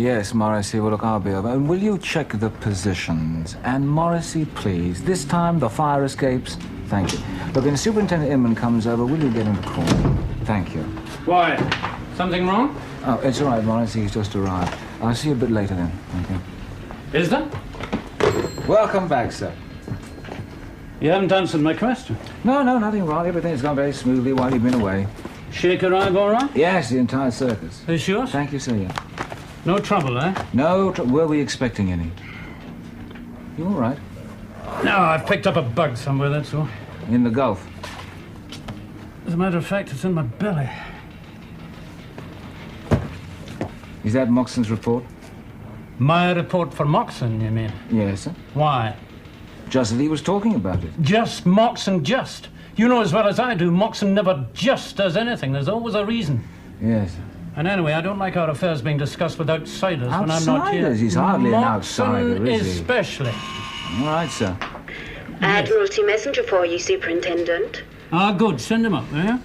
Yes, Morrissey. Well, look, I'll be over. And will you check the positions? And Morrissey, please. This time, the fire escapes. Thank you. Look, when Superintendent Inman comes over, will you get him to call me? Thank you. Why? Something wrong? Oh, it's all right, Morrissey. He's just arrived. I'll see you a bit later then. Thank you. Is there? Welcome back, sir. You haven't answered my question. No, nothing wrong. Everything's gone very smoothly while you've been away. Sheik arrive all right? Yes, the entire circus. Are you sure? Thank you, sir. Yeah. No trouble, eh? No, were we expecting any? You all right? No, I've picked up a bug somewhere, that's all. In the Gulf? As a matter of fact, it's in my belly. Is that Moxon's report? My report for Moxon, you mean? Yes, sir. Why? Just that he was talking about it. Just, Moxon, just. You know as well as I do, Moxon never just does anything. There's always a reason. Yes, sir. And anyway, I don't like our affairs being discussed with outsiders when I'm not here. Outsiders? He's hardly an outsider, is he? Especially. All right, sir. Admiralty messenger for you, Superintendent. Ah, good. Send him up, eh?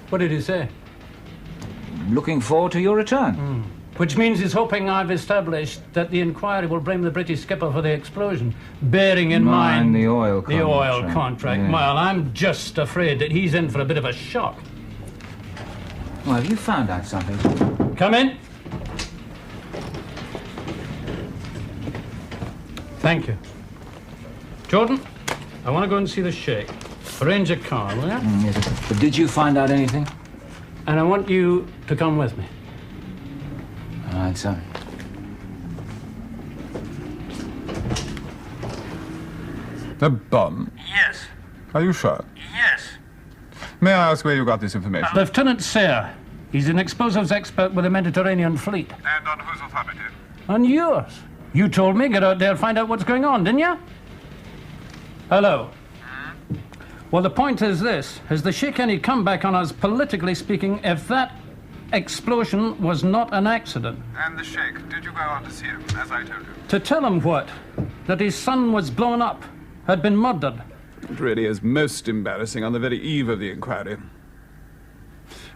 What did he say? Looking forward to your return. Which means he's hoping I've established that the inquiry will blame the British skipper for the explosion, bearing in mind the oil contract. The oil contract. Yeah. Well, I'm just afraid that he's in for a bit of a shock. Well, have you found out something? Come in. Thank you. Jordan, I want to go and see the Sheikh. Arrange a car, will you? Yes, sir. But did you find out anything? And I want you to come with me. All right, sir. A bomb? Yes. Are you sure? Yes. May I ask where you got this information? Lieutenant Sayre. He's an explosives expert with the Mediterranean Fleet. And on whose authority? On yours. You told me get out there and find out what's going on, didn't you? Hello. Well, the point is this. Has the Sheikh any comeback on us, politically speaking, if that explosion was not an accident? And the Sheikh, did you go on to see him, as I told you? To tell him what? That his son was blown up, had been murdered. It really is most embarrassing on the very eve of the inquiry.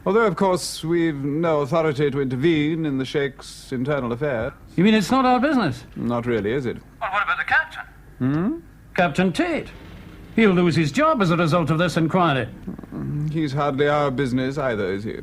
Although, of course, we've no authority to intervene in the Sheikh's internal affairs. You mean it's not our business? Not really, is it? Well, what about the captain? Captain Tate. He'll lose his job as a result of this inquiry. He's hardly our business either, is he?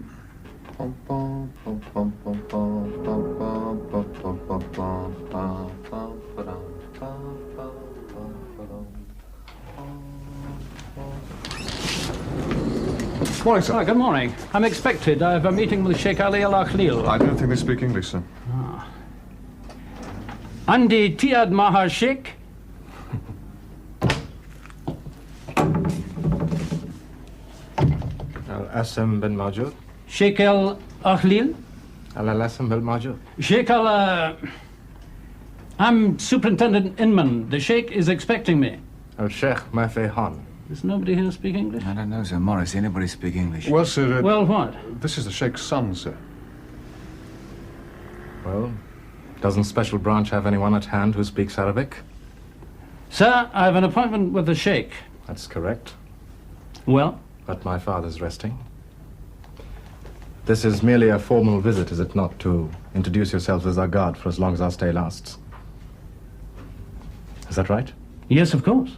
Morning, sir. Oh, good morning. I'm expected. I have a meeting with Sheikh Ali Al Akhlil. I don't think they speak English, sir. Andi Tiad Mahar Sheikh. Al-Asam bin Majud. Sheikh Al Akhlil. Al-Asam bin Majud. Sheikh Al... I'm Superintendent Inman. The Sheikh is expecting me. Al-Sheikh Mafi Han. Does nobody here speak English? I don't know, sir. Morris, anybody speak English? Well, sir, Well, what? this is the Sheikh's son, sir. Well, doesn't Special Branch have anyone at hand who speaks Arabic? Sir, I have an appointment with the Sheikh. That's correct. Well? But my father's resting. This is merely a formal visit, is it not, to introduce yourself as our guard for as long as our stay lasts? Is that right? Yes, of course.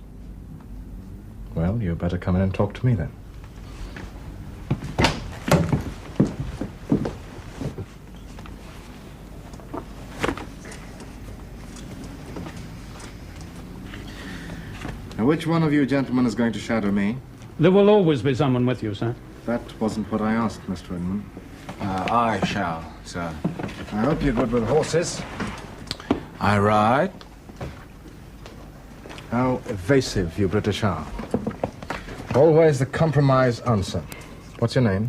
Well, you better come in and talk to me then. Now, which one of you gentlemen is going to shadow me? There will always be someone with you, sir. That wasn't what I asked, Mr. Inman. I shall, sir. I hope you're good with horses. I ride. How evasive you British are. Always the compromise answer. What's your name?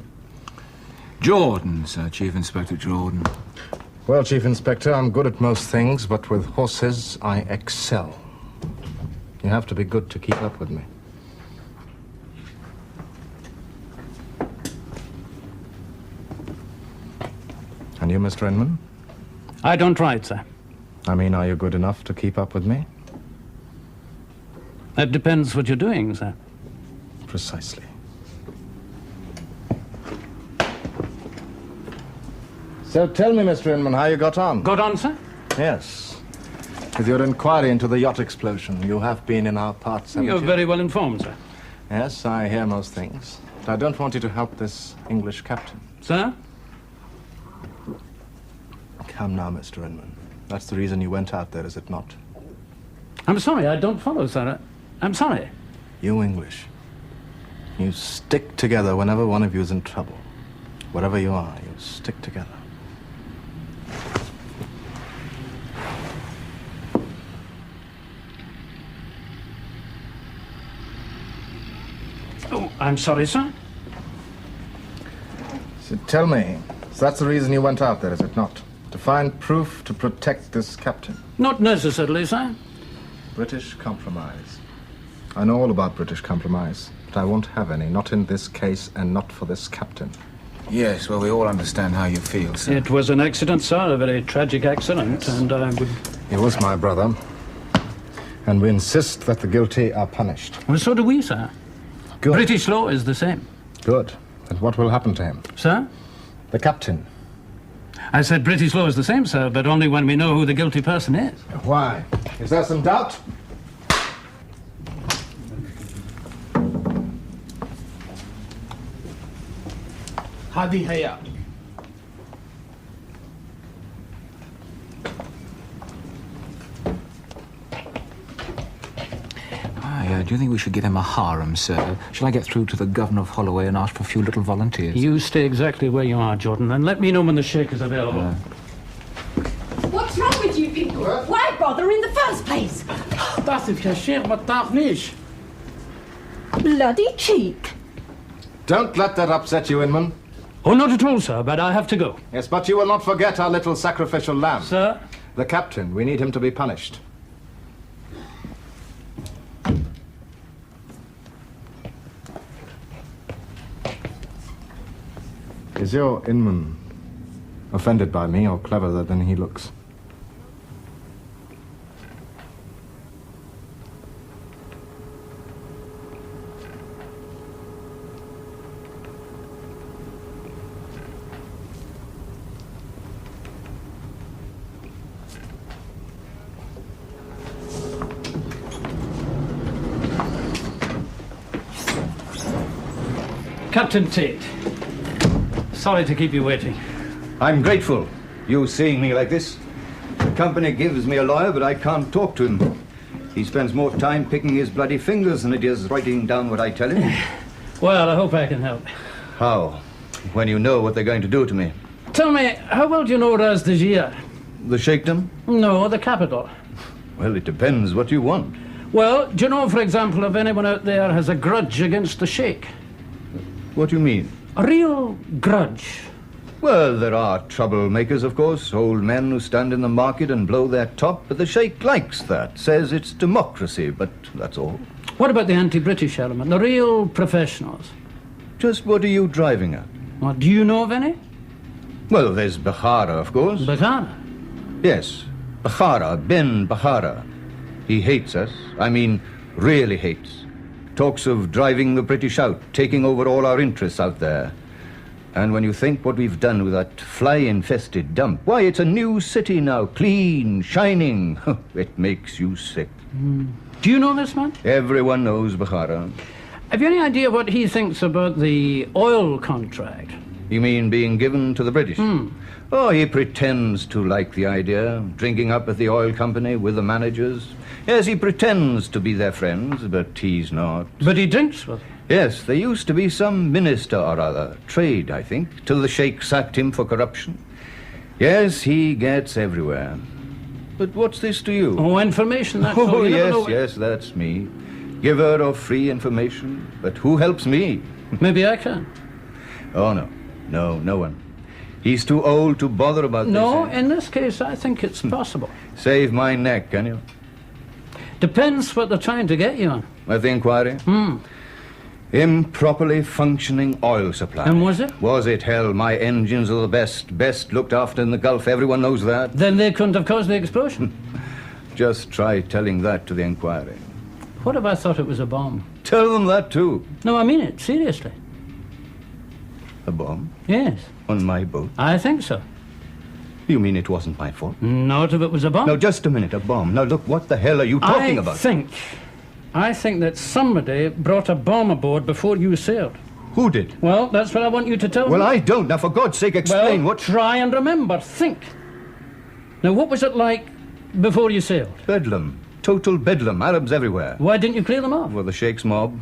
Jordan, sir. Chief Inspector Jordan. Well, Chief Inspector, I'm good at most things, but with horses, I excel. You have to be good to keep up with me. And you, Mr. Inman? I don't ride, sir. I mean, are you good enough to keep up with me? That depends what you're doing, sir. Precisely. So tell me, Mr. Inman, how you got on. Got on, sir? Yes. With your inquiry into the yacht explosion, you have been in our parts, haven't You're you? very well informed, sir. Yes, I hear most things. But I don't want you to help this English captain. Sir? Come now, Mr. Inman. That's the reason you went out there, is it not? I'm sorry, I don't follow, sir. I'm sorry. You English. You stick together whenever one of you is in trouble. Wherever you are, you stick together. Oh, I'm sorry, sir. So tell me, so that's the reason you went out there, is it not? To find proof to protect this captain? Not necessarily, sir. British compromise. I know all about British compromise, but I won't have any, not in this case and not for this captain. Yes, well, we all understand how you feel, sir. It was an accident, sir, a very tragic accident, and I would... He was my brother, and we insist that the guilty are punished. Well, so do we, sir. Good. British law is the same. Good. And what will happen to him? Sir? The captain. I said British law is the same, sir, but only when we know who the guilty person is. Why? Is there some doubt? هذه هي. Do you think we should give him a harem, sir? Shall I get through to the governor of Holloway and ask for a few little volunteers? You stay exactly where you are, Jordan, and let me know when the sheikh is available. What's wrong with you people? Why bother in the first place? تعرف يا شيخ ما تعرفنيش. Bloody cheek. Don't let that upset you, Inman. Oh, not at all, sir, but I have to go. Yes, but you will not forget our little sacrificial lamb. Sir? The captain. We need him to be punished. Is your Inman offended by me or cleverer than he looks? Captain Tate. Sorry to keep you waiting. I'm grateful, you seeing me like this. The company gives me a lawyer, but I can't talk to him. He spends more time picking his bloody fingers than it is writing down what I tell him. Well, I hope I can help. How? When you know what they're going to do to me. Tell me, how well do you know Ras Dajia? The sheikhdom? No, the capital. Well, it depends what you want. Well, do you know, for example, if anyone out there has a grudge against the sheikh? What do you mean? A real grudge. Well, there are troublemakers, of course, old men who stand in the market and blow their top, but the sheikh likes that, says it's democracy, but that's all. What about the anti-British element, the real professionals? Just what are you driving at? What, do you know of any? Well, there's Bukhara, of course. Bukhara? Yes, Bukhara, bin Bukhara. He hates us, I mean, really hates. Talks of driving the British out, taking over all our interests out there. And when you think what we've done with that fly-infested dump, why, it's a new city now, clean, shining. It makes you sick. Do you know this man? Everyone knows Bukhara. Have you any idea what he thinks about the oil contract? You mean being given to the British? Oh, he pretends to like the idea, drinking up at the oil company with the managers. Yes, he pretends to be their friends, but he's not. But he drinks with them. Yes, there used to be some minister or other, trade, I think, till the sheikh sacked him for corruption. Yes, he gets everywhere. But what's this to you? Oh, information, that's all. Oh, You never know. yes, that's me. Giver of free information. But who helps me? Maybe I can. Oh, no one. He's too old to bother about No, this. in this case, I think it's possible. Save my neck, can you? Depends what they're trying to get you on. At the inquiry? Improperly functioning oil supply. And was it? Was it? Hell, my engines are the best looked after in the Gulf. Everyone knows that. Then they couldn't have caused the explosion. Just try telling that to the inquiry. What if I thought it was a bomb? Tell them that too. No, I mean it, seriously. A bomb? Yes, On my boat? I think so. You mean it wasn't my fault? Not if it was a bomb. Now, just a minute, a bomb. Now, look, what the hell are you talking about? I think that somebody brought a bomb aboard before you sailed. Who did? Well, that's what I want you to tell me. Well, I don't. Now, for God's sake, explain well, what... try and remember. Think. Now, what was it like before you sailed? Bedlam. Total bedlam. Arabs everywhere. Why didn't you clear them off? Well, the Sheikh's mob.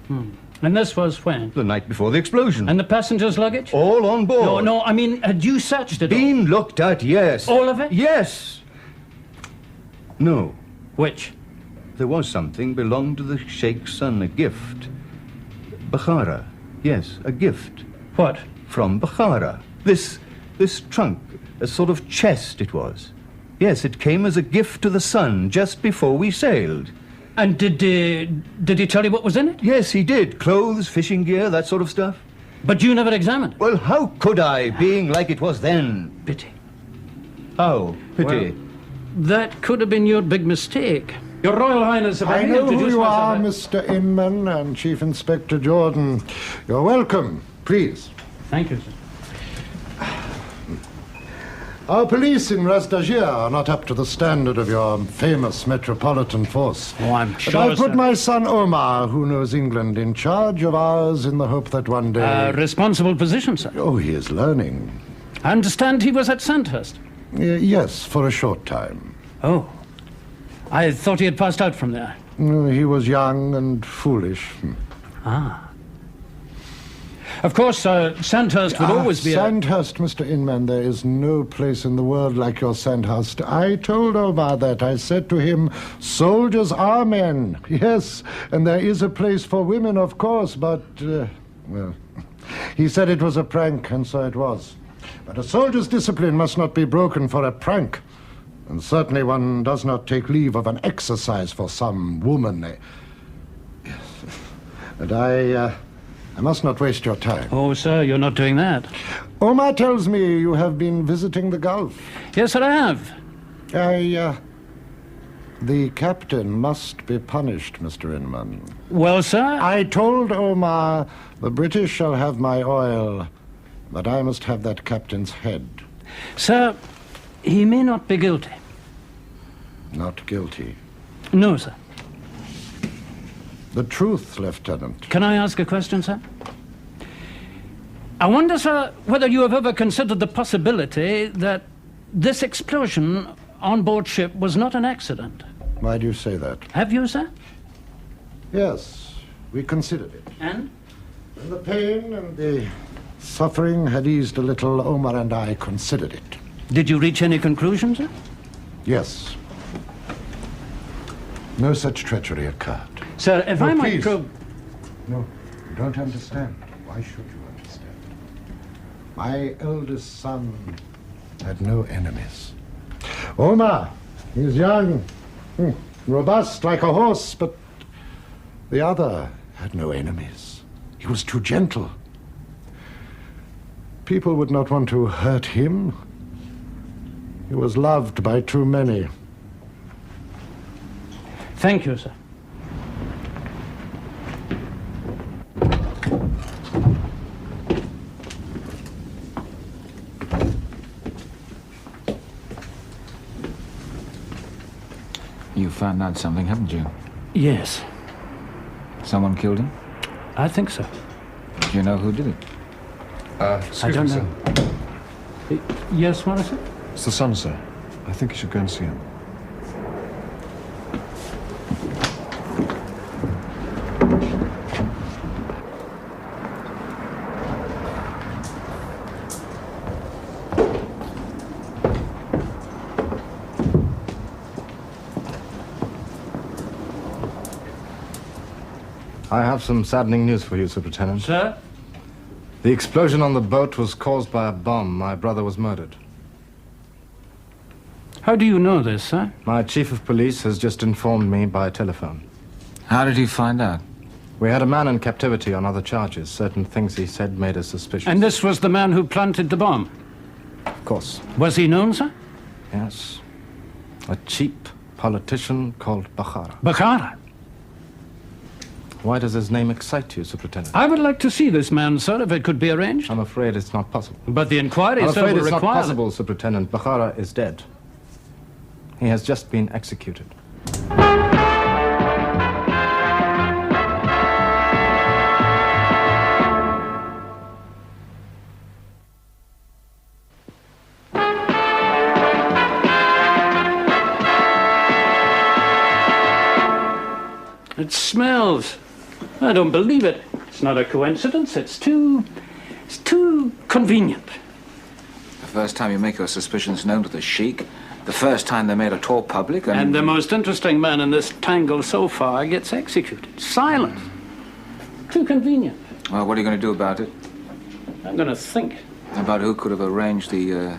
And this was when? The night before the explosion. And the passengers' luggage? All on board. No, I mean, had you searched it Been looked at, yes. All of it? Yes. No. Which? There was something belonged to the Sheikh's son, a gift. Bukhara. Yes, a gift. What? From Bukhara. This trunk, a sort of chest it was. Yes, it came as a gift to the son just before we sailed. And did he tell you what was in it? Yes, he did. Clothes, fishing gear, that sort of stuff. But you never examined? Well, how could I, being like it was then? Pity. How? Pity? Well, that could have been your big mistake. Your Royal Highness, if I know who you are, Mr. Inman and Chief Inspector Jordan. You're welcome. Please. Thank you, sir. Our police in Razdajir are not up to the standard of your famous Metropolitan Force. Oh, I'm sure, but I've put sir. my son Omar, who knows England, in charge of ours in the hope that one day... responsible position, sir. Oh, he is learning. I understand he was at Sandhurst. Yes, for a short time. Oh. I thought he had passed out from there. He was young and foolish. Ah. Of course, Sandhurst would always be Sandhurst, Mr. Inman, there is no place in the world like your Sandhurst. I told Omar that. I said to him, soldiers are men. Yes, and there is a place for women, of course, but, well, he said it was a prank, and so it was. But a soldier's discipline must not be broken for a prank. And certainly one does not take leave of an exercise for some woman. And I must not waste your time. Oh, sir, you're not doing that. Omar tells me you have been visiting the Gulf. Yes, sir, I have. The captain must be punished, Mr. Inman. Well, sir? I told Omar the British shall have my oil, but I must have that captain's head. Sir, he may not be guilty. Not guilty. No, sir. The truth, Lieutenant. Can I ask a question, sir? I wonder, sir, whether you have ever considered the possibility that this explosion on board ship was not an accident. Why do you say that? Have you, sir? Yes, we considered it. And? When the pain and the suffering had eased a little, Omar and I considered it. Did you reach any conclusions, sir? Yes. No such treachery occurred. Sir, if I might probe... No, you don't understand. Why should you understand? My eldest son had no enemies. Omar, he's young, robust like a horse, but the other had no enemies. He was too gentle. People would not want to hurt him. He was loved by too many. Thank you, sir. You found out something, haven't you? Yes. Someone killed him? I think so. Do you know who did it? Excuse I don't me, know. sir. Yes, Morrison? It's the son, sir. I think you should go and see him. I have some saddening news for you, Superintendent. Sir? The explosion on the boat was caused by a bomb. My brother was murdered. How do you know this, sir? My chief of police has just informed me by telephone. How did he find out? We had a man in captivity on other charges. Certain things he said made us suspicious. And this was the man who planted the bomb? Of course. Was he known, sir? Yes. A cheap politician called Bukhara. Bukhara? Why does his name excite you, Superintendent? I would like to see this man, sir, if it could be arranged. I'm afraid it's not possible. But the inquiry, I'm sir, afraid will it's not require... possible, Superintendent. Bahara is dead. He has just been executed. It smells. I don't believe it. It's not a coincidence. It's too convenient. The first time you make your suspicions known to the Sheik, the first time they're made at all public, And the most interesting man in this tangle so far gets executed. Silent. Too convenient. Well, what are you going to do about it? I'm going to think. About who could have arranged the,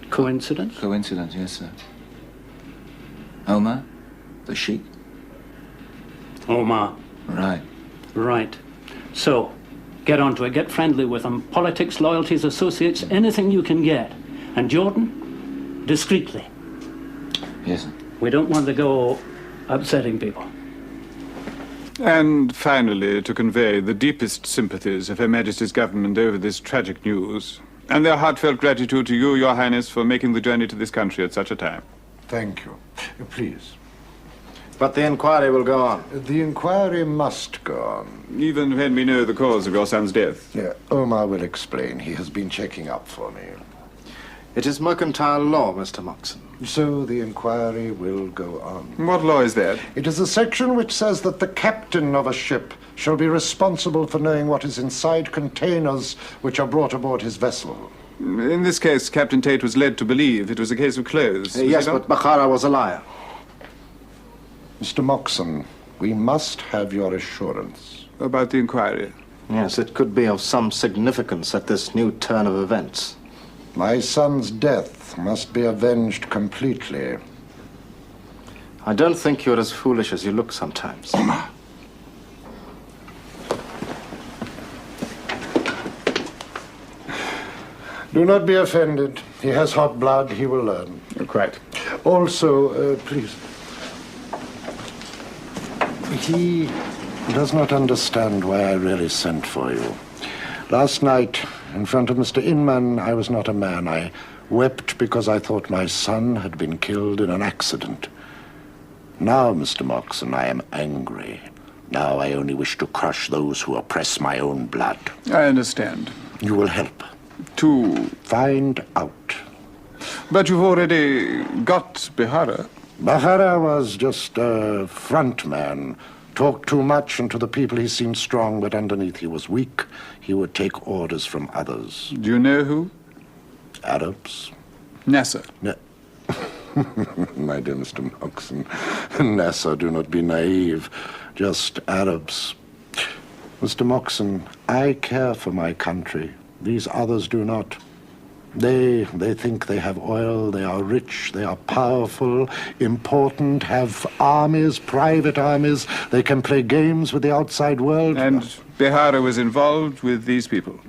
Coincidence? Coincidence, yes, sir. Omar? The Sheik? Omar. Right. Right. So, get onto it. Get friendly with them. Politics, loyalties, associates, anything you can get. And Jordan, discreetly. Yes, sir. We don't want to go upsetting people. And finally, to convey the deepest sympathies of Her Majesty's government over this tragic news, and their heartfelt gratitude to you, Your Highness, for making the journey to this country at such a time. Thank you. Please. But the inquiry will go on. The inquiry must go on. Even when we know the cause of your son's death. Yeah, Omar will explain. He has been checking up for me. It is mercantile law, Mr. Moxon. So the inquiry will go on. What law is that? It is a section which says that the captain of a ship shall be responsible for knowing what is inside containers which are brought aboard his vessel. In this case, Captain Tate was led to believe it was a case of clothes. Yes, but Bahara was a liar. Mr. Moxon, we must have your assurance. About the inquiry? Yes, it could be of some significance at this new turn of events. My son's death must be avenged completely. I don't think you're as foolish as you look sometimes. Do not be offended. He has hot blood. He will learn. Quite. Also, please. He does not understand why I really sent for you. Last night, in front of Mr. Inman, I was not a man. I wept because I thought my son had been killed in an accident. Now, Mr. Moxon, I am angry. Now I only wish to crush those who oppress my own blood. I understand. You will help. To find out. But you've already got Bahara. Bahara was just a front man. Talked too much, and to the people he seemed strong, but underneath he was weak. He would take orders from others. Do you know who? Arabs. Nasser. My dear Mr. Moxon, Nasser, do not be naive. Just Arabs. Mr. Moxon, I care for my country. These others do not. They think they have oil, they are rich, they are powerful, important, have armies, private armies. They can play games with the outside world. And Bahara was involved with these people?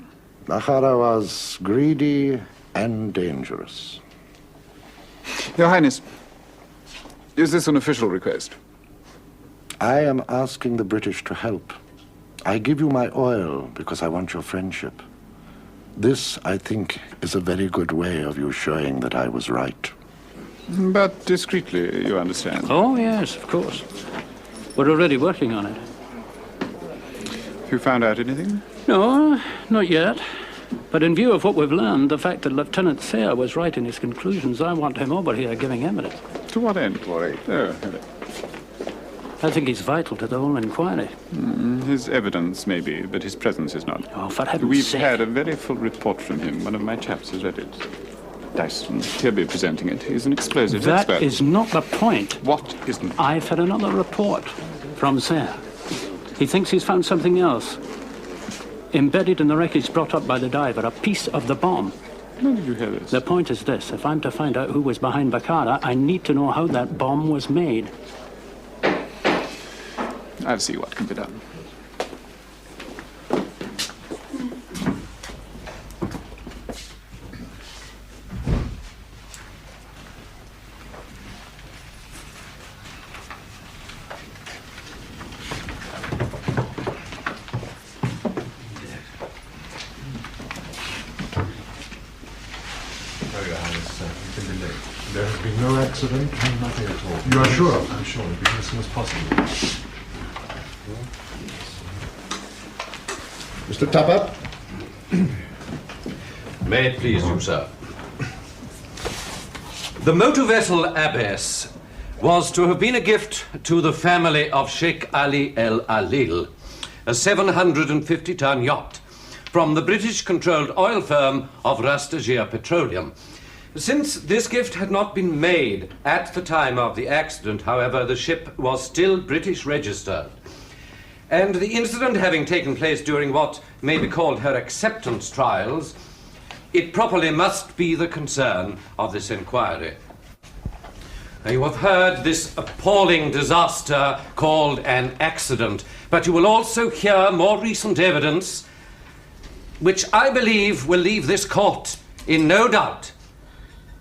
Bahara was greedy and dangerous. Your Highness, is this an official request? I am asking the British to help. I give you my oil because I want your friendship. This, I think, is a very good way of you showing that I was right. But discreetly, you understand. Oh, yes, of course. We're already working on it. Have you found out anything? No, not yet. But in view of what we've learned, the fact that Lieutenant Thayer was right in his conclusions, I want him over here giving evidence. To what end? Oh, I think he's vital to the whole inquiry. His evidence may be, but his presence is not. Oh, for heaven's We've sake. had a very full report from him. One of my chaps has read it. Dyson, he'll be presenting it. He's an explosives That expert. is not the point. What isn't? I've had another report from Thayer. He thinks he's found something else. Embedded in the wreckage brought up by the diver, a piece of the bomb. How did you hear this? The point is this. If I'm to find out who was behind Bakara, I need to know how that bomb was made. I'll see what can be done. There has been no accident, nothing at all. You are sure? I'm sure. It'll be as soon as possible. Mr. Tupper? May it please you, sir. The motor vessel Abbas was to have been a gift to the family of Sheikh Ali El Alil, a 750-ton yacht from the British-controlled oil firm of Rastajir Petroleum. Since this gift had not been made at the time of the accident, however, the ship was still British registered. And the incident having taken place during what may be called her acceptance trials, it properly must be the concern of this inquiry. Now, you have heard this appalling disaster called an accident, but you will also hear more recent evidence which I believe will leave this court in no doubt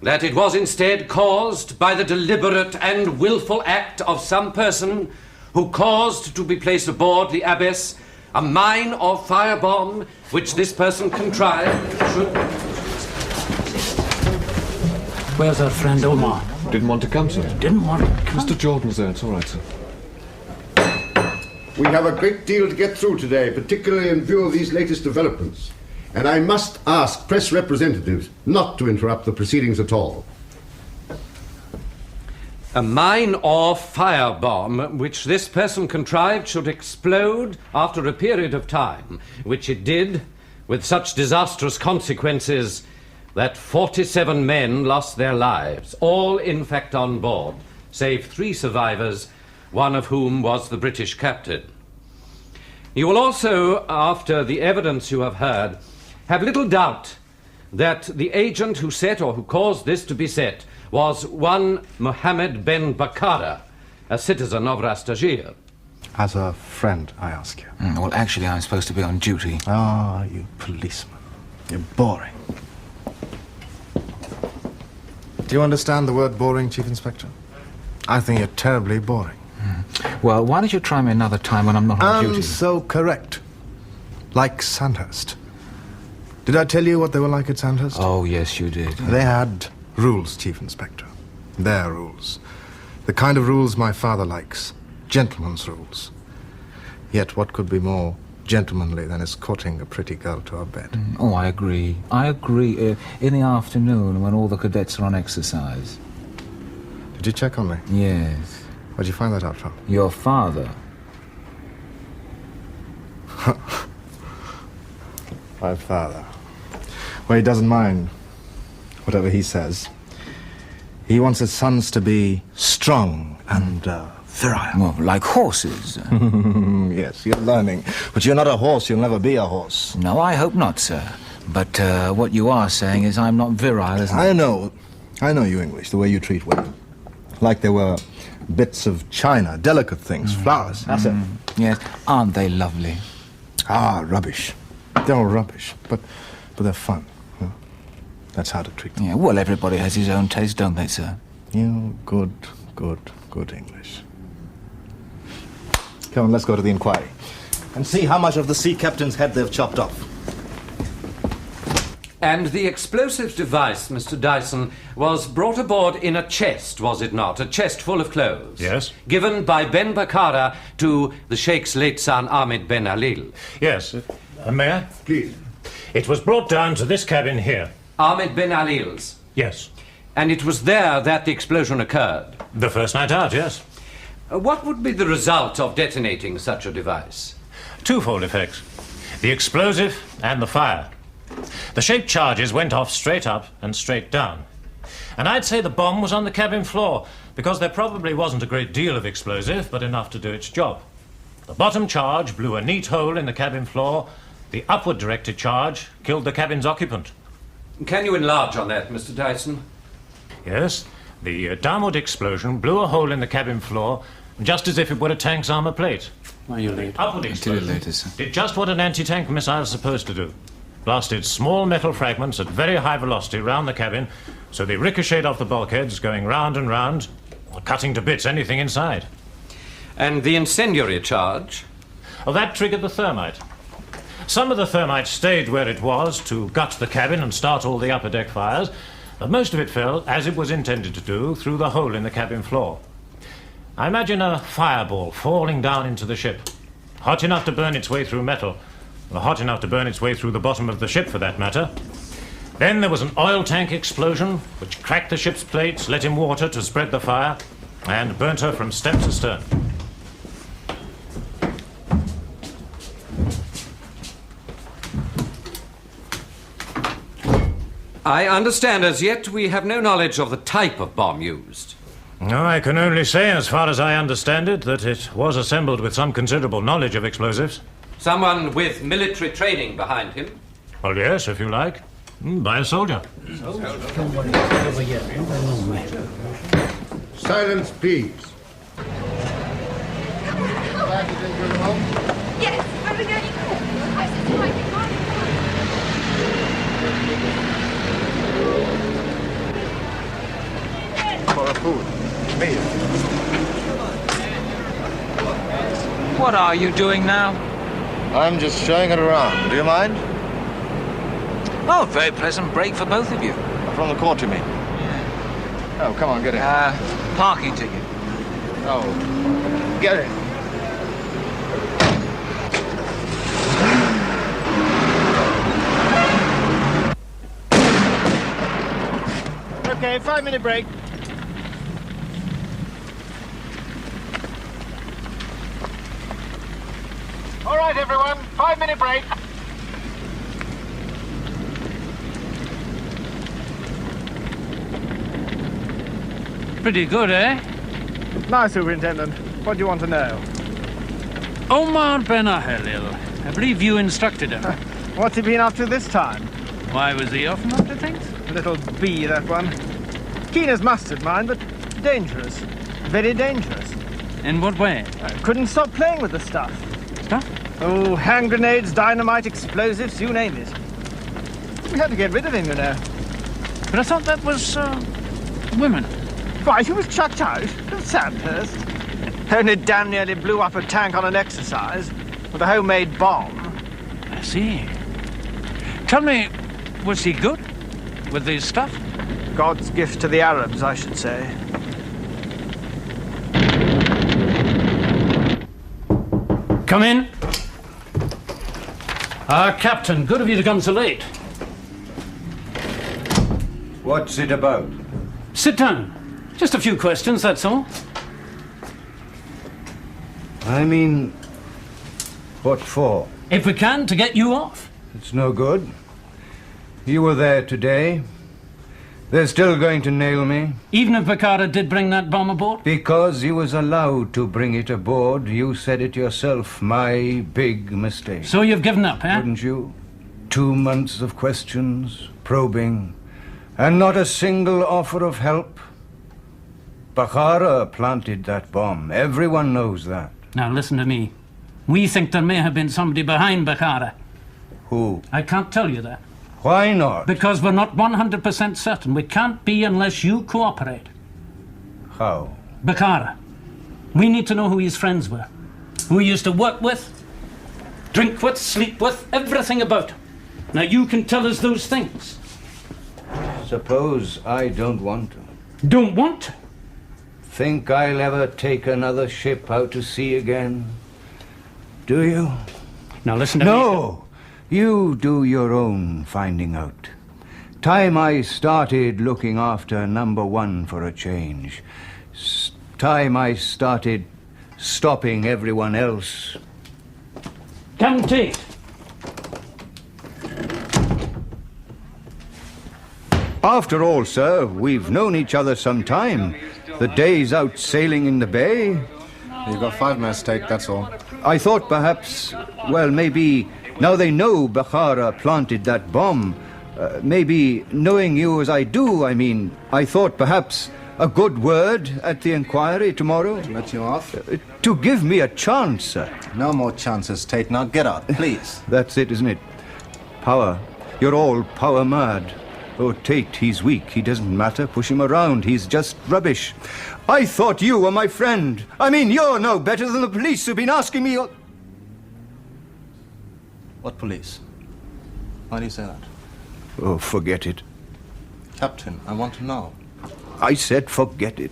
that it was instead caused by the deliberate and willful act of some person who caused to be placed aboard the Abbas a mine or firebomb which this person contrived should... Where's our friend Omar? Didn't want to come, sir. Didn't want to come? Mr. Jordan's there. It's all right, sir. We have a great deal to get through today, particularly in view of these latest developments. And I must ask press representatives not to interrupt the proceedings at all. A mine or firebomb which this person contrived should explode after a period of time, which it did, with such disastrous consequences that 47 men lost their lives, all in fact on board, save 3 survivors, one of whom was the British captain. You will also, after the evidence you have heard, have little doubt that the agent who set or who caused this to be set was one Mohammed Ben Bakara, a citizen of Rastajir. As a friend, I ask you. Well, actually, I'm supposed to be on duty. Ah, you policeman. You're boring. Do you understand the word boring, Chief Inspector? I think you're terribly boring. Well, why don't you try me another time when I'm not on duty? So correct. Like Sandhurst. Did I tell you what they were like at Sandhurst? Oh, yes, you did. They had rules, Chief Inspector. Their rules. The kind of rules my father likes. Gentlemen's rules. Yet what could be more gentlemanly than escorting a pretty girl to her bed? Oh, I agree. I agree. In the afternoon when all the cadets are on exercise. Did you check on me? Yes. Where'd you find that out from? Your father. My father. Well, he doesn't mind whatever he says. He wants his sons to be strong and virile. Well, like horses. Yes, you're learning. But you're not a horse. You'll never be a horse. No, I hope not, sir. But what you are saying is I'm not virile, isn't it? I know. I know you English, the way you treat women. Like they were bits of china, delicate things, flowers. That's it. Yes. Aren't they lovely? Ah, rubbish. They're all rubbish, but they're fun. Huh? That's how to treat them. Yeah, well, everybody has his own taste, don't they, sir? You good English. Come on, let's go to the inquiry. And see how much of the sea captain's head they've chopped off. And the explosive device, Mr. Dyson, was brought aboard in a chest, was it not? A chest full of clothes. Yes. Given by Ben Bakara to the Sheikh's late son, Ahmed Ben Alil. Yes. May I? Please. It was brought down to this cabin here. Ahmed Ben Alil's? Yes. And it was there that the explosion occurred? The first night out, yes. What would be the result of detonating such a device? Twofold effects. The explosive and the fire. The shaped charges went off straight up and straight down. And I'd say the bomb was on the cabin floor, because there probably wasn't a great deal of explosive, but enough to do its job. The bottom charge blew a neat hole in the cabin floor. The upward directed charge killed the cabin's occupant. Can you enlarge on that, Mr. Dyson? Yes. The downward explosion blew a hole in the cabin floor, just as if it were a tank's armor plate. Why are you late? Upward explosion later, sir. did just what an anti-tank missile is supposed to do. Blasted small metal fragments at very high velocity round the cabin, so they ricocheted off the bulkheads, going round and round, cutting to bits anything inside. And the incendiary charge? Well, that triggered the thermite. Some of the thermite stayed where it was to gut the cabin and start all the upper deck fires. but most of it fell, as it was intended to do, through the hole in the cabin floor. I imagine a fireball falling down into the ship, hot enough to burn its way through metal, or hot enough to burn its way through the bottom of the ship, for that matter. Then there was an oil tank explosion, which cracked the ship's plates, let in water to spread the fire, and burnt her from stem to stern. I understand as yet we have no knowledge of the type of bomb used. No, I can only say, as far as I understand it, that it was assembled with some considerable knowledge of explosives. Someone with military training behind him? Well, yes, if you like. By a soldier. Silence, please. Yes, I'm the girl you called. I said to my For a food. Me. What are you doing now? I'm just showing it around. Do you mind? Oh, very pleasant break for both of you. From the court, you mean? Oh, come on, get it. Parking ticket. Oh, get it. Okay, 5-minute break. All right, everyone, 5-minute break. Pretty good, eh? Now, Superintendent, what do you want to know? Omar Ben Ahalil. I believe you instructed him. What's he been up to this time? Why was he often up to things? Little bee, that one. Keen as mustard, mind, but dangerous. Very dangerous. In what way? Couldn't stop playing with the stuff. Stuff? Oh, hand grenades, dynamite, explosives, you name it. We had to get rid of him, you know. But I thought that was, women. Why, he was chucked out of Sandhurst. Only damn nearly blew up a tank on an exercise with a homemade bomb. I see. Tell me, was he good with this stuff? God's gift to the Arabs, I should say. Come in. Captain, good of you to come so late. What's it about? Sit down. Just a few questions, that's all. I mean, what for? If we can, to get you off. It's no good. You were there today. They're still going to nail me. Even if Bakara did bring that bomb aboard? Because he was allowed to bring it aboard. You said it yourself. My big mistake. So you've given up, eh? Wouldn't you? 2 months of questions, probing, and not a single offer of help. Bakara planted that bomb. Everyone knows that. Now listen to me. We think there may have been somebody behind Bakara. Who? I can't tell you that. Why not? Because we're not 100% certain. We can't be unless you cooperate. How? Bakara. We need to know who his friends were. Who he used to work with, drink with, sleep with, everything about him. Now you can tell us those things. Suppose I don't want to. Don't want to? Think I'll ever take another ship out to sea again? Do you? Now listen to me. No! You do your own finding out. Time I started looking after number one for a change. Time I started stopping everyone else. Come take. After all, sir, we've known each other some time. The days out sailing in the bay. You've got 5 minutes to take, that's all. I thought perhaps, well, maybe, now they know Bakara planted that bomb. Maybe, knowing you as I do, I thought perhaps a good word at the inquiry tomorrow. To let you off? To give me a chance, sir. No more chances, Tate. Now get out, please. That's it, isn't it? Power. You're all power mad. Oh, Tate, he's weak. He doesn't matter. Push him around. He's just rubbish. I thought you were my friend. You're no better than the police who've been asking me... What police? Why do you say that? Oh, forget it. Captain, I want to know. I said forget it.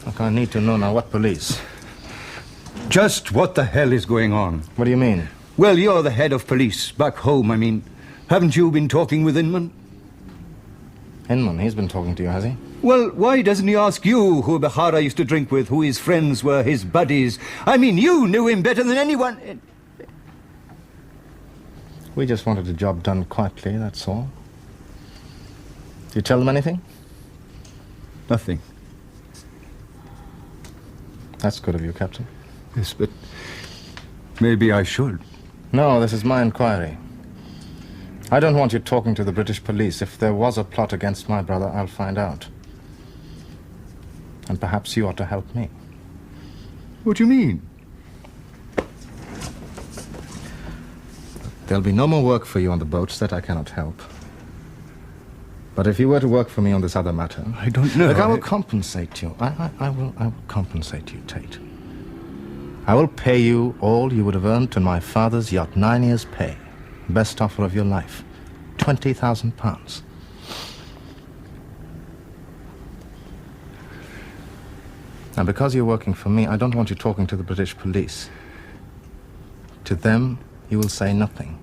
Look, I need to know now. What police? Just what the hell is going on? What do you mean? Well, you're the head of police back home, I mean. Haven't you been talking with Inman? Inman, he's been talking to you, has he? Well, why doesn't he ask you who Bahara used to drink with, who his friends were, his buddies? I mean, you knew him better than anyone. We just wanted the job done quietly, that's all. Did you tell them anything? Nothing. That's good of you, Captain. Yes, but maybe I should. No, this is my inquiry. I don't want you talking to the British police. If there was a plot against my brother, I'll find out. And perhaps you ought to help me. What do you mean? There'll be no more work for you on the boats. That I cannot help. But if you were to work for me on this other matter... I don't know. Look, I will compensate you. I will compensate you, Tate. I will pay you all you would have earned on my father's yacht. 9 years' pay. Best offer of your life. £20,000. Now, because you're working for me, I don't want you talking to the British police. To them, you will say nothing.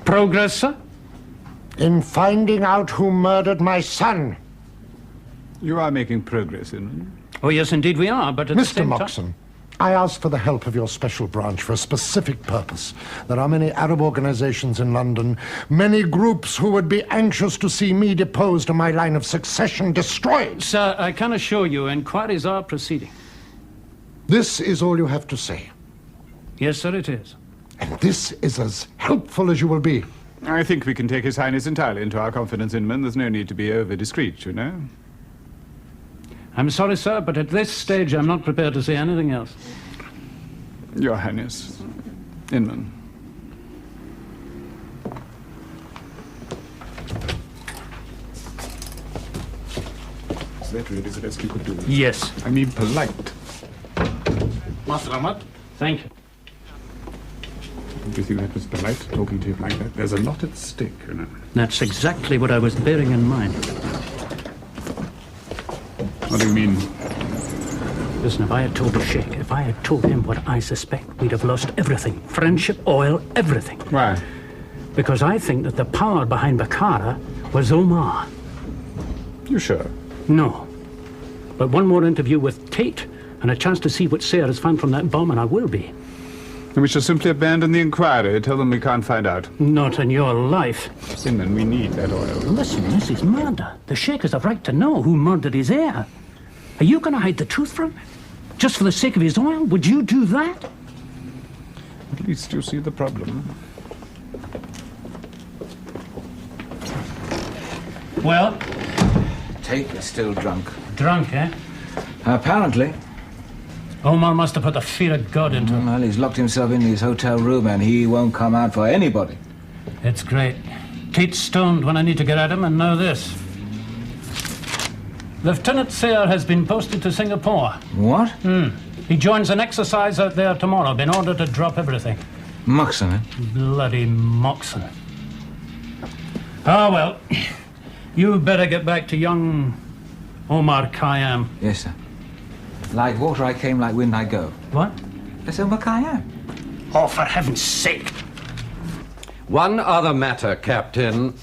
Progress, sir? In finding out who murdered my son. You are making progress, Inman. Oh, yes, indeed we are, but at the Mr. same time... Moxon, I asked for the help of your special branch for a specific purpose. There are many Arab organizations in London, many groups who would be anxious to see me deposed and my line of succession destroyed. Sir, I can assure you inquiries are proceeding. This is all you have to say. Yes, sir, it is. And this is as helpful as you will be. I think we can take His Highness entirely into our confidence, Inman. There's no need to be over-discreet, you know. I'm sorry, sir, but at this stage I'm not prepared to say anything else. Your Highness. Inman. Is that really the best you could do? Yes. I mean polite. Maslamat. Thank you. Do you think that was polite, talking to you like that? There's a lot at stake, you know. That's exactly what I was bearing in mind. What do you mean? Listen, if I had told the Sheikh, if I had told him what I suspect, we'd have lost everything. Friendship, oil, everything. Why? Because I think that the power behind Bakara was Omar. You sure? No. But one more interview with Tate and a chance to see what Sayre has found from that bomb, and I will be. And we shall simply abandon the inquiry, tell them we can't find out. Not in your life. Inman, we need that oil. Listen, this is murder. The Sheikh has a right to know who murdered his heir. Are you going to hide the truth from him? Just for the sake of his oil? Would you do that? At least you see the problem. Well? Tate is still drunk. Drunk, eh? Apparently. Omar must have put the fear of God into him. Well, he's locked himself in his hotel room and he won't come out for anybody. It's great. Tate's stoned when I need to get at him, and now this. Lieutenant Sayre has been posted to Singapore. What? He joins an exercise out there tomorrow, been ordered to drop everything. Moxon, eh? Bloody Moxon. Oh, well. You better get back to young Omar Khayyam. Yes, sir. Like water I came, like wind I go. What? That's Omar Khayyam. Oh, for heaven's sake. One other matter, Captain.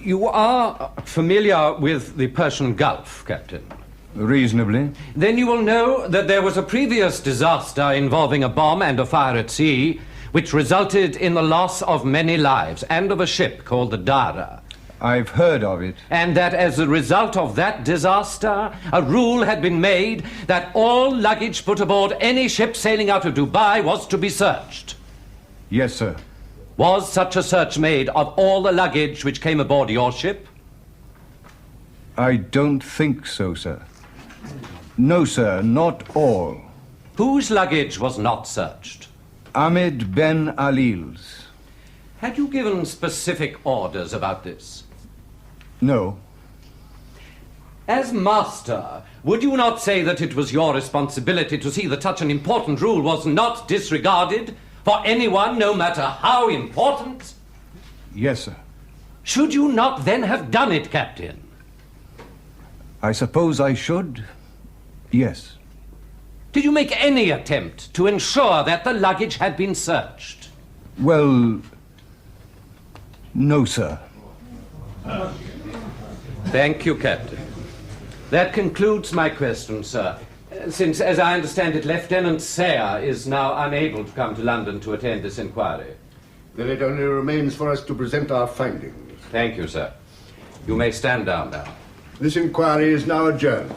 You are familiar with the Persian Gulf, Captain? Reasonably. Then you will know that there was a previous disaster involving a bomb and a fire at sea, which resulted in the loss of many lives and of a ship called the Dara. I've heard of it. And that as a result of that disaster, a rule had been made that all luggage put aboard any ship sailing out of Dubai was to be searched. Yes, sir. Was such a search made of all the luggage which came aboard your ship? I don't think so, sir. No, sir, not all. Whose luggage was not searched? Ahmed Ben Alil's. Had you given specific orders about this? No. As master, would you not say that it was your responsibility to see that such an important rule was not disregarded for anyone, no matter how important? Yes, sir. Should you not then have done it, Captain? I suppose I should. Yes. Did you make any attempt to ensure that the luggage had been searched? Well, no, sir. Thank you, Captain. That concludes my question, sir. Since, as I understand it, Lieutenant Sayre is now unable to come to London to attend this inquiry. Then it only remains for us to present our findings. Thank you, sir. You may stand down now. This inquiry is now adjourned.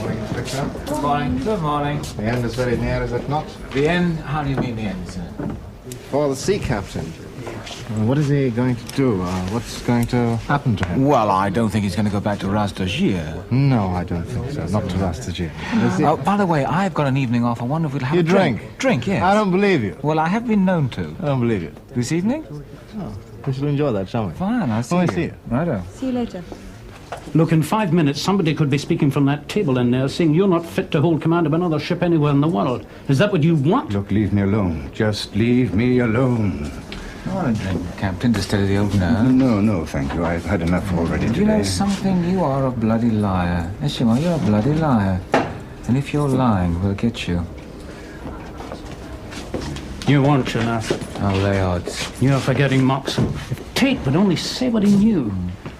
Good morning. Good morning. The end is very near, is it not? The end? How do you mean the end, sir? For the sea captain. What is he going to do? What's going to happen to him? Well, I don't think he's going to go back to Rastajir. No, I don't think so. Not to Rastajir. Oh, by the way, I've got an evening off. I wonder if we'll have You a drink. drink? Drink, yes. I don't believe you. Well, I have been known to. I don't believe you. This evening? Oh, we shall enjoy that, shall we? Fine, I'll see Oh, I you. see you. Righto. See you later. Look, in 5 minutes, somebody could be speaking from that table in there, saying you're not fit to hold command of another ship anywhere in the world. Is that what you want? Look, leave me alone. Just leave me alone. I want a drink, Captain, to steady the old nerve. No, no, thank you. I've had enough already Do you know today. something? You are a bloody liar. Yes, you are. You're a bloody liar. And if you're lying, we'll get you. You won't, you know. I'll lay odds. You're forgetting Moxon. If Tate would only say what he knew.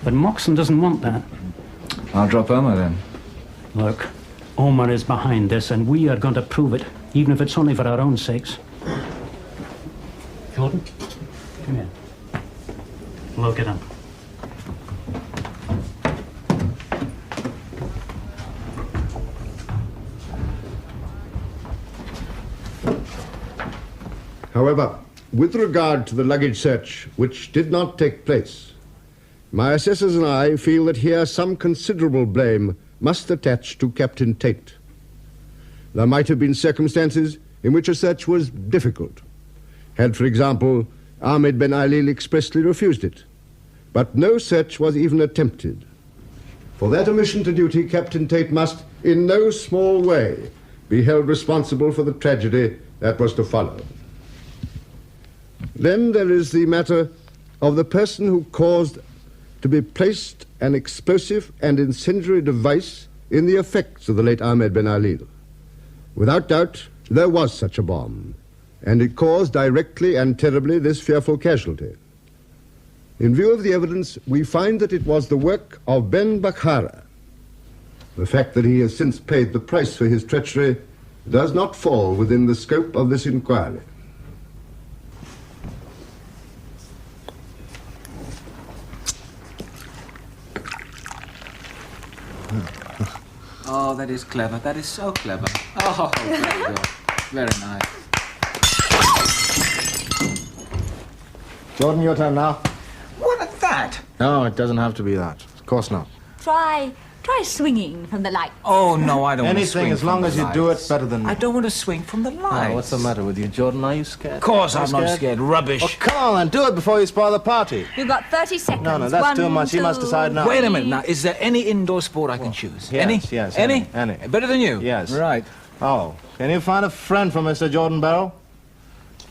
But Moxon doesn't want that. I'll drop Omar then. Look, Omar is behind this, and we are going to prove it, even if it's only for our own sakes. Jordan, come here. Look at him. However, with regard to the luggage search, which did not take place, my assessors and I feel that here some considerable blame must attach to Captain Tate. There might have been circumstances in which a search was difficult. Had, for example, Ahmed Ben Alil expressly refused it. But no search was even attempted. For that omission to duty, Captain Tate must, in no small way, be held responsible for the tragedy that was to follow. Then there is the matter of the person who caused to be placed an explosive and incendiary device in the effects of the late Ahmed Ben Alil. Without doubt, there was such a bomb, and it caused directly and terribly this fearful casualty. In view of the evidence, we find that it was the work of Ben Bakhara. The fact that he has since paid the price for his treachery does not fall within the scope of this inquiry. Oh, that is clever. That is so clever. Oh, very good. Very nice. Jordan, your turn now. What at that? No, it doesn't have to be that. Of course not. Try swinging from the light. Oh, no, I don't want to Anything, swing as from long the as you do lights. it better than me. I don't want to swing from the lights. Oh, what's the matter with you, Jordan? Are you scared? Of course Are you I'm not scared. Rubbish. Oh, come on, then. Do it before you spoil the party. You've got 30 seconds. No, that's 1, too much. He must 2, decide now. Wait a minute now. Is there any indoor sport I can choose? Yes, any? yes, Any? any. Better than you? Yes. Right. Oh, can you find a friend for Mr. Jordan Barrow?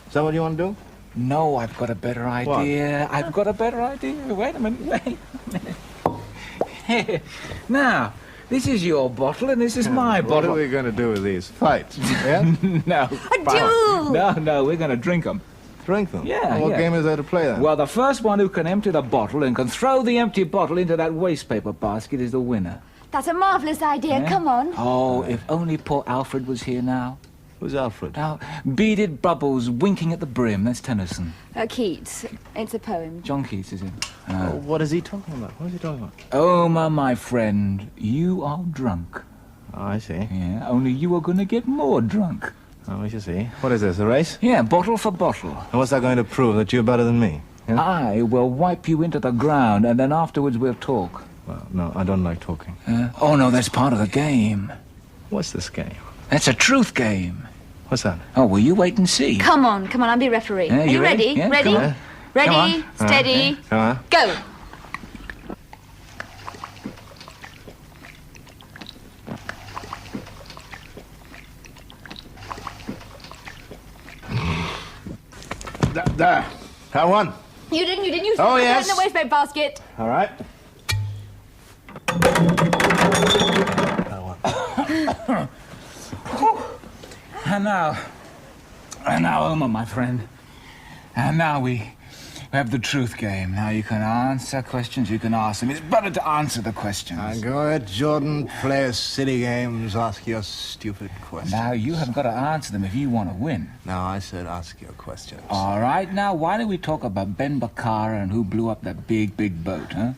Is that what you want to do? No, I've got a better idea. I've got a better idea. Wait a minute. Wait a minute. Now, this is your bottle and this is my What bottle. are we going to do with these? Fight? Yeah? No. No, we're going to drink them. Drink them? Yeah, What yeah. game is there to play then? Well, the first one who can empty the bottle and can throw the empty bottle into that waste paper basket is the winner. That's a marvellous idea. Yeah? Come on. Oh, if only poor Alfred was here now. Who's Alfred? Now, beaded bubbles winking at the brim. That's Tennyson. Keats. It's a poem. John Keats is it? Oh, what is he talking about? What is he talking about? Omar, my friend, you are drunk. Oh, I see. Yeah, only you are going to get more drunk. Oh, we shall see. What is this, a race? Yeah, bottle for bottle. And what's that going to prove, that you're better than me? Yeah? I will wipe you into the ground, and then afterwards we'll talk. Well, no, I don't like talking. Oh, no, that's part of the game. What's this game? That's a truth game. What's that? Oh, well, you wait and see. Come on, I'll be referee. Yeah, Are you ready? Yeah, ready? come on. Ready? Come on. Steady. Come on. Go. There. I won. You didn't. You Oh, threw it yes. in the waste basket. All right. And now, Omar, my friend. And now we have the truth game. Now you can answer questions, you can ask them. It's better to answer the questions. Go ahead, Jordan. Play silly games. Ask your stupid questions. Now, you have got to answer them if you want to win. No, I said ask your questions. All right, now, why don't we talk about Ben Bakara and who blew up that big, big boat, huh?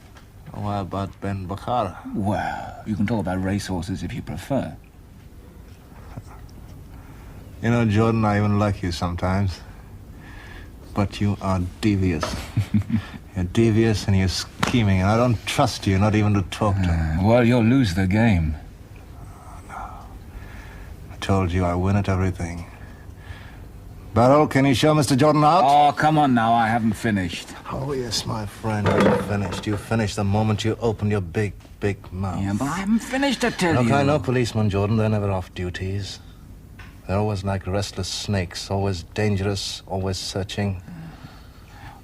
Why about Ben Bakara? Well, you can talk about racehorses if you prefer. You know, Jordan, I even like you sometimes. But you are devious. You're devious and you're scheming, and I don't trust you, not even to talk to. Well, you'll lose the game. No. I told you I win at everything. Barrel, can you show Mr. Jordan out? Oh, come on now, I haven't finished. Oh, yes, my friend, you finished. You finished the moment you opened your big, big mouth. Yeah, but I haven't finished, I tell Look, you. I know policemen, Jordan. They're never off duties. They're always like restless snakes, always dangerous, always searching.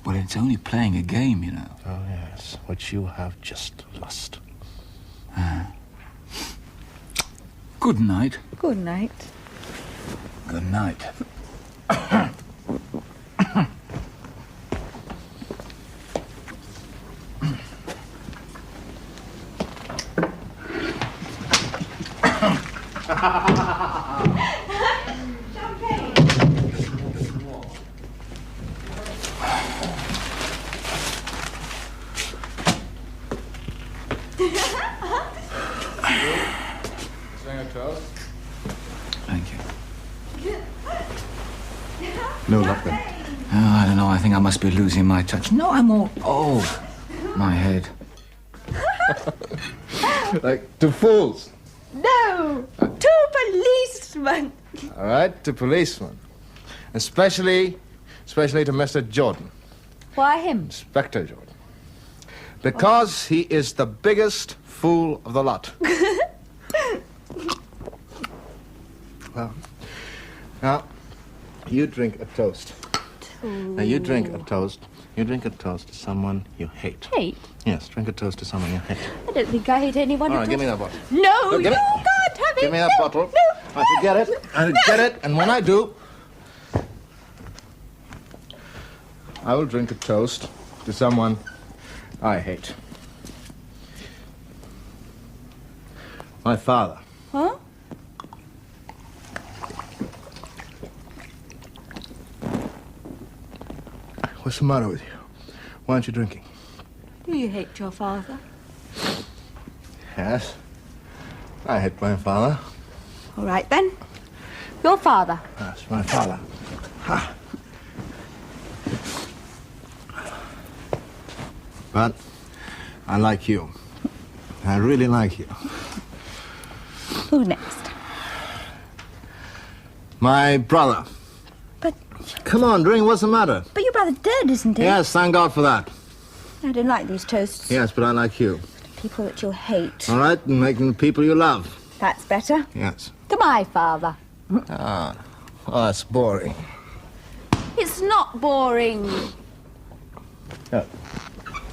Well, it's only playing a game, you know. Oh, yes, which you have just lost. Good night. Good night. Good night. Thank you. No luck then. Oh, I don't know. I think I must be losing my touch. No, I'm all... Oh, my head. Like to fools. No! Two policemen! All right, to policemen. Especially to Mr. Jordan. Why him? Inspector Jordan. Because he is the biggest fool of the lot. Well, now, you drink a toast. Now, you drink a toast. You drink a toast to someone you hate. Hate? Yes, drink a toast to someone you hate. I don't think I hate anyone All at right, all. give me that bottle. No, Look, you give it. can't have it. Give me that No, bottle. No. I forget it. I get it. And when I do, I will drink a toast to someone I hate. My father. Huh? What's the matter with you? Why aren't you drinking? Do you hate your father? Yes. I hate my father. All right, then. Your father. That's my father. Ha. But I like you. I really like you. Who next? My brother. But... Come on, drink. What's the matter? But your brother's dead, isn't he? Yes, thank God for that. I don't like these toasts. Yes, but I like you. People that you hate. All right, and making the people you love. That's better. Yes. To my father. Ah, oh, that's boring. It's not boring. Yeah.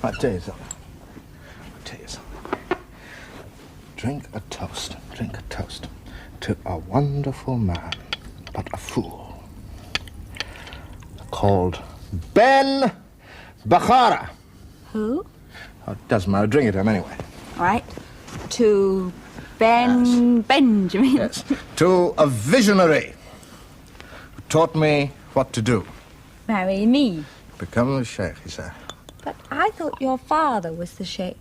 I'll tell you something. Drink a toast to a wonderful man, but a fool, called Ben Bakara. Who? Oh, it doesn't matter. Drink it to him anyway. All right. To Benjamin. Yes. To a visionary who taught me what to do. Marry me. Become a sheikh, he said. But I thought your father was the sheikh.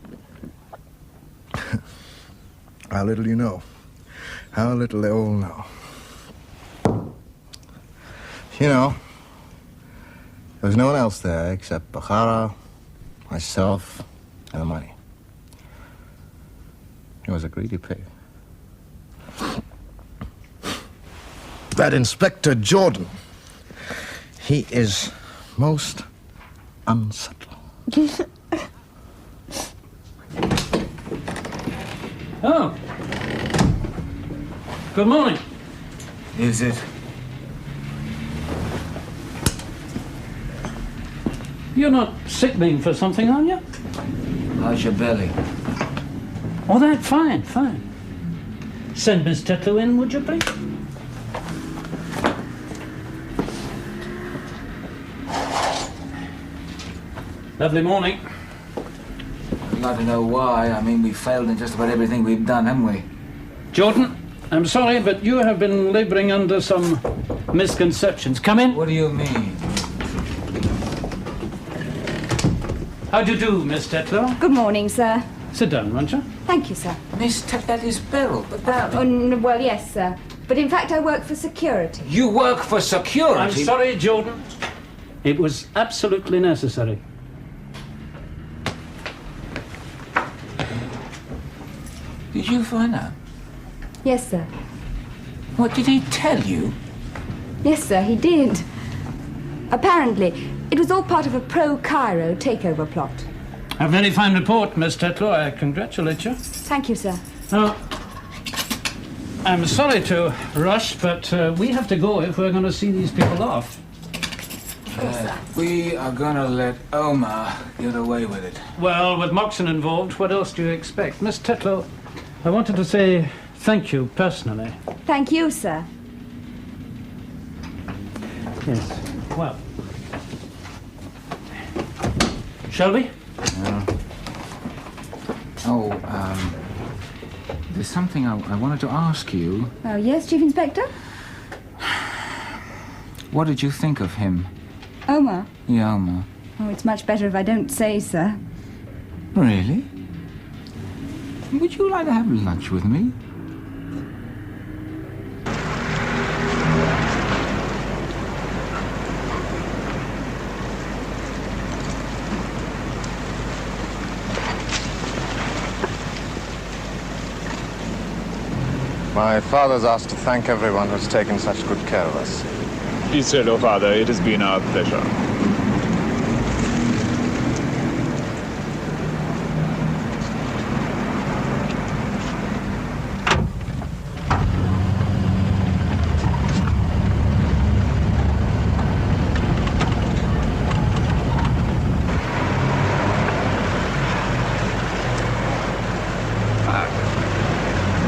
How little you know. How little they all know. You know, There was no one else there except Bahara, myself, and the money. He was a greedy pig. That Inspector Jordan, he is most unsubtle. Oh. Good morning. Is it? You're not sickening for something, are you? How's your belly? Oh, that, fine. Send Miss Tetlow in, would you, please? Lovely morning. I'd like to know why. I mean, we've failed in just about everything we've done, haven't we? Jordan, I'm sorry, but you have been laboring under some misconceptions. Come in. What do you mean? How do you do, Miss Tetlow? Good morning, sir. Sit down, won't you? Thank you, sir. Miss that is Beryl, but well, yes, sir. But in fact, I work for security. You work for security? I'm sorry, Jordan. It was absolutely necessary. Did you find out? Yes, sir. What did he tell you? Yes, sir, he did. Apparently, it was all part of a pro-Cairo takeover plot. A very fine report, Miss Tetlow. I congratulate you. Thank you, sir. Now, I'm sorry to rush, but we have to go if we're going to see these people off. We are going to let Omar get away with it. Well, with Moxon involved, what else do you expect? Miss Tetlow, I wanted to say thank you personally. Thank you, sir. Yes. Well. Shall we? There's something I wanted to ask you. Oh, yes, Chief Inspector? What did you think of him? Omar? Yeah, Omar. Oh, it's much better if I don't say, sir. Really? Would you like to have lunch with me? My father's asked to thank everyone who's taken such good care of us. Israel, Father, it has been our pleasure.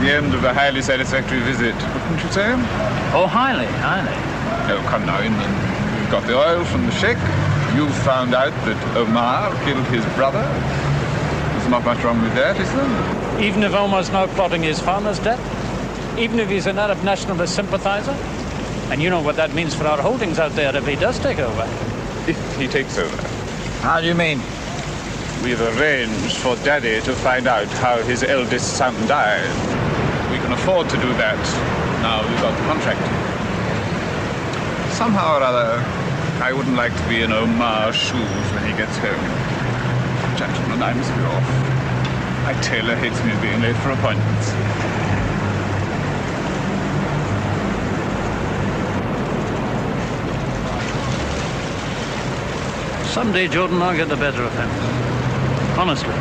The end of a highly satisfactory visit, wouldn't you say? Oh, highly. Oh, come now, we've got the oil from the Sheikh. You've found out that Omar killed his brother. There's not much wrong with that, is there? Even if Omar's now plotting his father's death? Even if he's an Arab nationalist sympathizer? And you know what that means for our holdings out there if he does take over. If he takes over. How do you mean? We've arranged for Daddy to find out how his eldest son died. We can afford to do that now we've got the contract. Somehow or other, I wouldn't like to be in Omar's shoes when he gets home. Gentlemen, I must be off. My tailor hates me being late for appointments. Someday, Jordan, I'll get the better of him. Honestly.